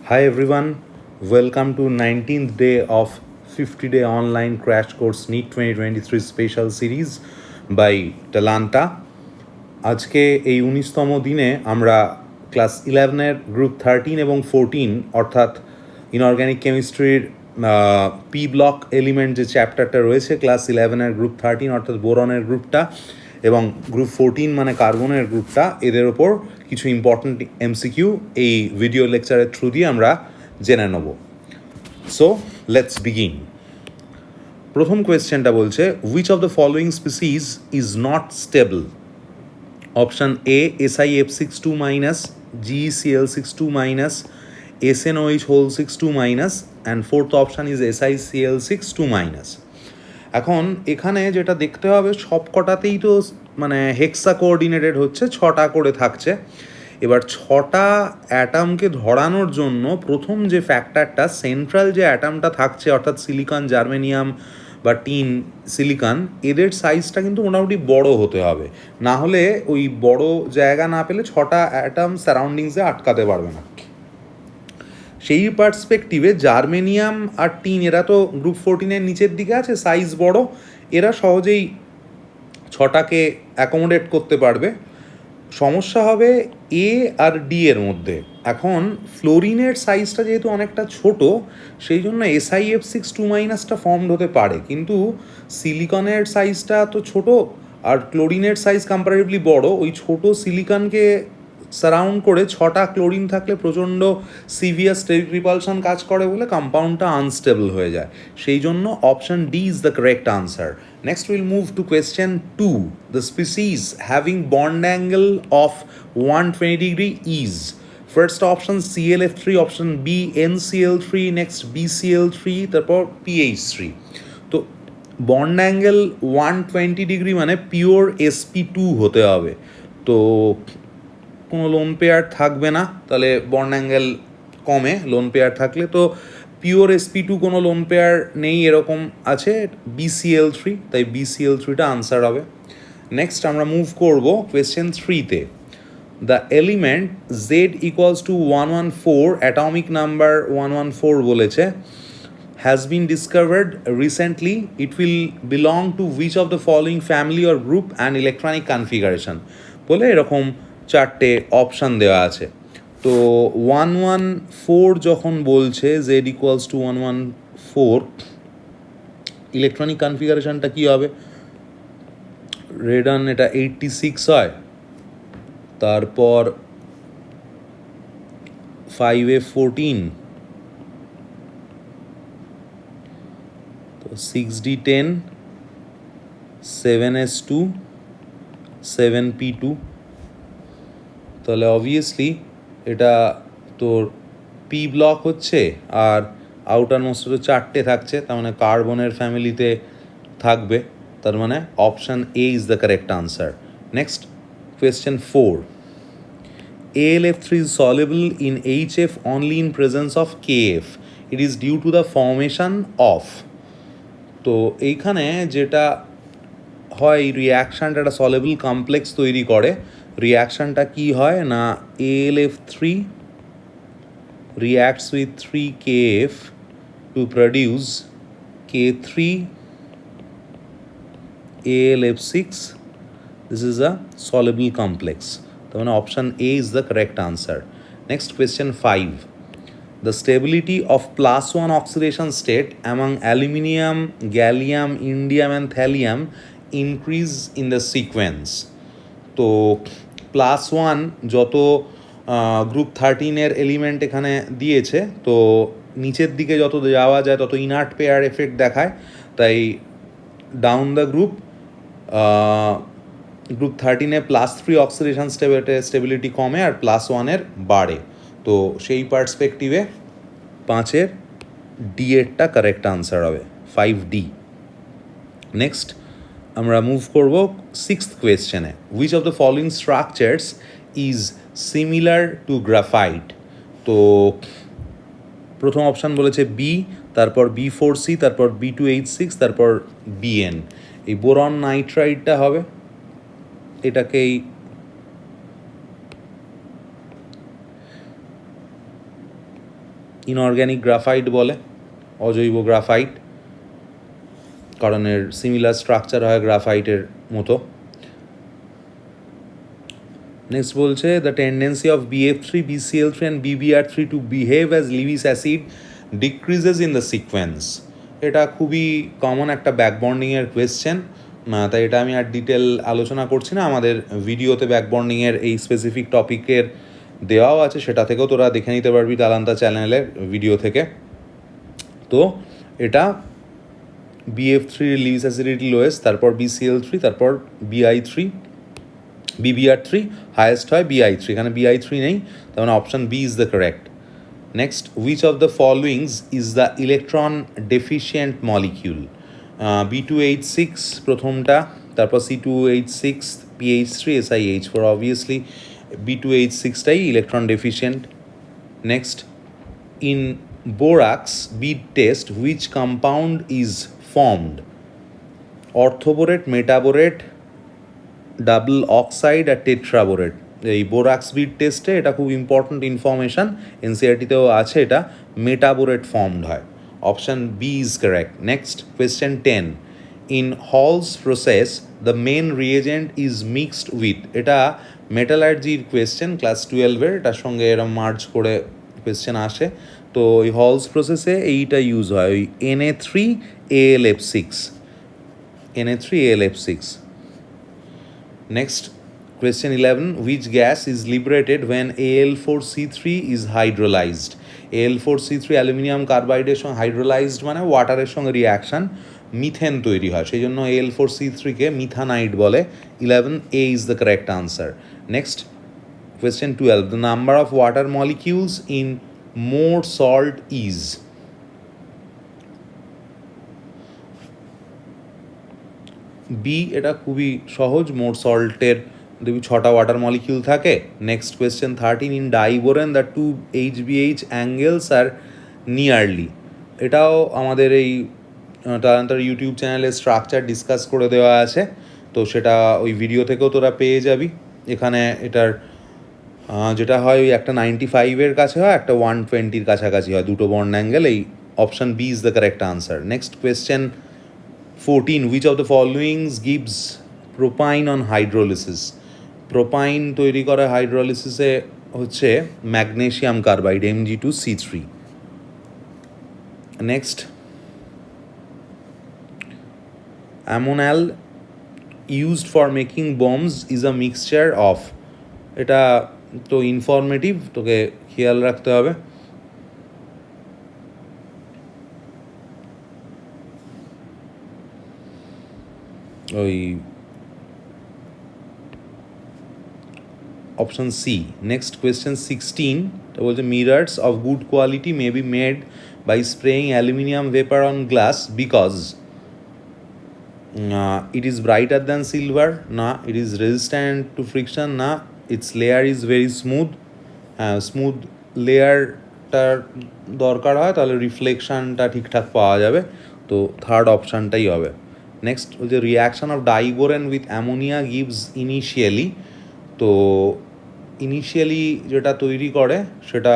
Hi everyone, welcome to 19th day of 50-day online crash course NEET 2023 special series by Talanta. আজকে এই 19তম দিনে আমরা class 11-এর group 13 এবং 14 অর্থাৎ ইনঅর্গ্যানিক কেমিস্ট্রির পি ব্লক এলিমেন্ট যে চ্যাপ্টারটা রয়েছে ক্লাস 11-এর গ্রুপ 13 অর্থাৎ বোরনের গ্রুপটা এবং গ্রুপ 14 মানে কার্বনের গ্রুপটা, এদের ওপর কিছু ইম্পর্ট্যান্ট এমসিকিউ এই ভিডিও লেকচারের থ্রু দিয়ে আমরা জেনে নেব। So let's begin. প্রথম কোয়েশ্চেনটা বলছে, which of the following species is not stable? Option A SiF62 minus, GeCl62 minus, SNOH whole 62 minus, and fourth option is SiCl62 minus. এখন এখানে যেটা দেখতে হবে, সব কটাতেই তো মানে হেক্সা কোঅর্ডিনেটেড হচ্ছে, 6টা করে থাকছে। এবার 6টা অ্যাটামকে ধরানোর জন্য প্রথম যে ফ্যাক্টরটা, সেন্ট্রাল যে অ্যাটামটা থাকছে অর্থাৎ সিলিকন, জার্মেনিয়াম বা টিন সিলিকন, এদের সাইজটা কিন্তু মোটামুটি বড় হতে হবে, না হলে ওই বড় জায়গা না পেলে 6টা অ্যাটাম সারাউন্ডিংসে আটকাতে পারবে না। সেই পার্সপেক্টিভে জার্মেনিয়াম আর টিন এরা তো গ্রুপ 14-এর নিচের দিকে আছে, সাইজ বড়, এরা সহজেই 6টাকে অ্যাকোমোডেট করতে পারবে। সমস্যা হবে এ আর ডি এর মধ্যে। এখন ফ্লোরিনের সাইজটা যেহেতু অনেকটা ছোট, সেই জন্য SiF62 মাইনাসটা ফর্মড হতে পারে, কিন্তু সিলিকনের সাইজটা তো ছোট আর ক্লোরিনের সাইজ কম্পারেটিভলি বড়। ওই ছোট সিলিকনকে সারাউন্ড করে 6টা ক্লোরিন থাকলে প্রচণ্ড সিভিয়ার স্টেরিক রিপালশন কাজ করে বলে কম্পাউন্ডটা আনস্টেবল হয়ে যায়। সেই জন্য option D is the correct answer. Next we'll move to question 2. The species having bond angle of 120 degree is, first option ClF3, option B NCl3, next BCl3, তারপর PH3। তো bond angle 120 degree মানে pure sp2 হতে হবে, তো কোনো lone pair থাকবে না, তাহলে বন্ড অ্যাঙ্গেল কমে লোন পেয়ার থাকলে। তো পিওর sp2 কোনো লোন পেয়ার নেই, এরকম আছে BCl3, তাই BCl3টা আনসার হবে। নেক্সট আমরা মুভ করব কোয়েশ্চেন 3-তে। The element Z equals to 114, atomic number 114 বলেছে, has been discovered recently. It will belong to which of the following family or group and electronic configuration বলে এরকম 4টে অপশান দেওয়া আছে। তো 114 যখন বলছে Z ইকুয়ালস টু 114, ইলেকট্রনিক কনফিগারেশনটা কী হবে? রেডন এটা 86 হয়, তারপর 5F14, তো 6D10, 7S2, 7P2। তাহলে অবভিয়াসলি এটা তোর পি ব্লক হচ্ছে, আর আউটার মোস্ট তো 4টে থাকছে, তার মানে কার্বনের ফ্যামিলিতে থাকবে, তার মানে option A is the correct answer. Next question 4. AlF3 is soluble in HF only in presence of KF. It is due to the formation of. তো এইখানে যেটা হয়, রিয়াকশানটা একটা সলেবল কমপ্লেক্স তৈরি করে। রিয়াকশানটা কি হয় না, AlF3 reacts with 3KF to produce K3 AlF6. This is a soluble complex. তার মানে option A is the correct answer. Next question 5. The stability of +1 oxidation state among aluminium, gallium, indium and thallium increase in the sequence. তো +1 যত group 13-এর element এখানে দিয়েছে, তো নিচের দিকে যত যাওয়া যায় তত ইনার্ট পেয়ার এফেক্ট দেখায়, তাই ডাউন দ্য গ্রুপ 13-এ +3 অক্সিডেশন স্টেবিলিটি কমে আর +1-এর বাড়ে। তো সেই পার্সপেক্টিভে 5-এর ডি এরটা কারেক্ট আনসার হবে, 5D। নেক্সট আমরা মুভ করব 6th কোয়েশ্চেনে। Which of the following structures is similar to graphite? তো প্রথম অপশান বলেছে বি, তারপর B4C, তারপর B2H6, তারপর BN। এই বোরন নাইট্রাইডটা হবে, এটাকেই ইনঅর্গ্যানিক গ্রাফাইট বলে, অজৈব গ্রাফাইট, কারণ এর সিমিলার স্ট্রাকচার হয় গ্রাফাইটের মতো। নেক্সট বলছে the tendency of BF3, BCl3 and BBr3 to behave as Lewis acid decreases in the sequence. এটা খুবই কমন একটা ব্যাকবন্ডিংয়ের কোয়েশ্চেন, তাই এটা আমি আর ডিটেল আলোচনা করছি না। আমাদের ভিডিওতে ব্যাকবন্ডিংয়ের এই স্পেসিফিক টপিকের দেওয়াও আছে, সেটা থেকেও তোরা দেখে নিতে পারবি তালান্তা চ্যানেলের ভিডিও থেকে। তো এটা BF3 লিভিস অ্যাসিডিটি লোয়েস্ট, তারপর BCl3, তারপর BI3, BBr3 হায়েস্ট হয় BI3, এখানে BI3 নেই, তার মানে option B is the correct. Next, which of the followings is the electron deficient molecule? B2H6 প্রথমটা, তারপর C2H6, PH3, SiH4, অবভিয়াসলি B2H6টাই electron deficient. Next, in borax bead test which compound is formed? Orthoborate, metaborate, double oxide আর tetraborate. এই borax bead টেস্টে এটা খুব important information, এনসিআরটিতেও আছে, এটা মেটাবোরেট ফর্মড হয়। Option B is correct. Next, question 10, in Hall's process the main reagent is mixed with. এটা মেটালার্জির কোয়েশ্চেন ক্লাস 12-এর, এটার সঙ্গে এরম মার্জ করে কোয়েশ্চেন আসে। তো ওই হলস প্রসেসে এইটা ইউজ হয়, ওই Na3AlF6, Na3AlF6। Next, question 11, which gas is liberated when Al4C3 is hydrolyzed? Al4C3 aluminium কার্বাইডের সঙ্গে হাইড্রোলাইজড মানে ওয়াটারের সঙ্গে রিয়াকশান, মিথেন তৈরি হয়, সেই জন্য Al4C3-কে মিথানাইড বলে। 11A is the correct answer. Next, question 12, the number of water molecules in more salt is? বি, এটা খুবই সহজ, মোর সল্টের দেখবি 6টা ওয়াটার মলিকিউল থাকে। Next question 13, in diborane the 2 HBH angles আর নিয়ারলি। এটাও আমাদের এই তালান্তার ইউটিউব চ্যানেলে স্ট্রাকচার ডিসকাস করে দেওয়া আছে, তো সেটা ওই ভিডিও থেকেও তোরা পেয়ে যাবি। এখানে এটার যেটা হয় ওই একটা 95-এর কাছে হয়, একটা 120-র কাছাকাছি হয়, দুটো বন্ড অ্যাঙ্গেল। এই option B is the correct answer. Next question 14, which of the following gives propine on hydrolysis? Propyne তৈরি করে হাইড্রোলিসিসে হচ্ছে magnesium carbide, Mg2C3। Next, ammonal used for making bombs is a mixture of. এটা তো informative, তোকে খেয়াল রাখতে হবে। ওই অপশান সি। নেক্সট কোয়েশ্চেন 16, এটা বলছে mirrors of good quality may be made by spraying aluminium vapour on glass because it is brighter than silver, না, it is resistant to friction, না, its layer is very smooth. হ্যাঁ, smooth লেয়ারটার দরকার হয়, তাহলে রিফ্লেকশানটা ঠিকঠাক পাওয়া যাবে, তো থার্ড অপশানটাই হবে। নেক্সট হচ্ছে reaction of diborane with ammonia gives initially. তো ইনিশিয়ালি যেটা তৈরি করে সেটা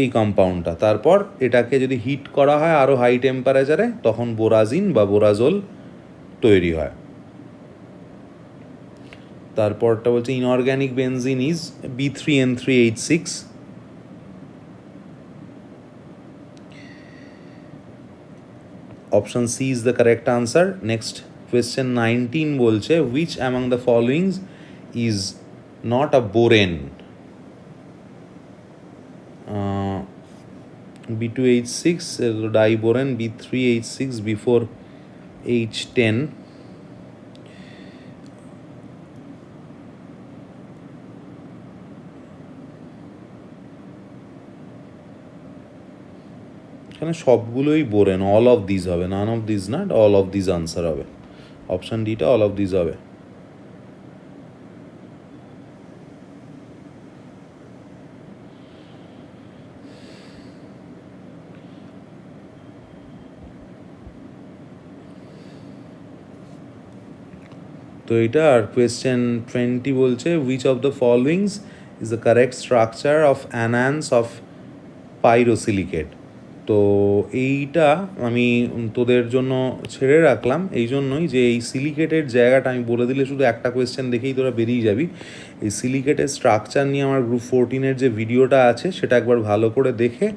এই কম্পাউন্ডটা, তারপর এটাকে যদি হিট করা হয় আরও হাই টেম্পারেচারে, তখন বোরাজিন বা বোরাজোল তৈরি হয়। তারপরটা বলছে inorganic benzene is B3N3H6। Option C is the correct answer. Next question 19 বলছে which among the followings is not a borane? B2H6 diborane, B3H6 before H10, এখানে সবগুলোই বোরেন, অল অফ দিস হবে, none of this not, all of this answer হবে। Option ডিটা all of this হবে। তো এটা আর কোয়েশ্চেন 20 বলছে which of the followings is the correct structure of anions of pyrosilicate. তো এইটা আমি তোদের জন্য ছেড়ে রাখলাম এই জন্যই যে এই সিলিকেটের জায়গাটা আমি বলে দিলে শুধু একটা কোয়েশ্চেন দেখেই তোরা বেরিয়ে যাবি। এই সিলিকেটের স্ট্রাকচার নিয়ে আমার গ্রুপ 14-এর যে ভিডিওটা আছে সেটা একবার ভালো করে দেখে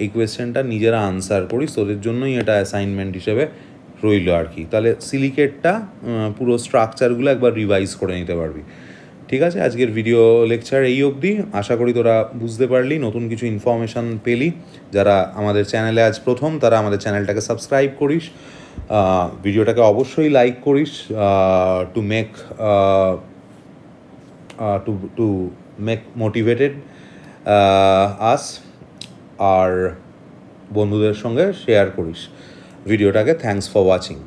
এই কোয়েশ্চেনটা নিজেরা আনসার করিস, তোদের জন্যই এটা অ্যাসাইনমেন্ট হিসেবে রইল আর কি। তাহলে সিলিকেটটা পুরো স্ট্রাকচারগুলো একবার রিভাইজ করে নিতে পারবি। ঠিক আছে, আজকের ভিডিও লেকচার এই অবধি। আশা করি তোরা বুঝতে পারলি, নতুন কিছু ইনফরমেশান পেলি। যারা আমাদের চ্যানেলে আজ প্রথম তারা আমাদের চ্যানেলটাকে সাবস্ক্রাইব করিস, ভিডিওটাকে অবশ্যই লাইক করিস to make to make motivated us, আর বন্ধুদের সঙ্গে শেয়ার করিস ভিডিওটাকে। Thanks for watching.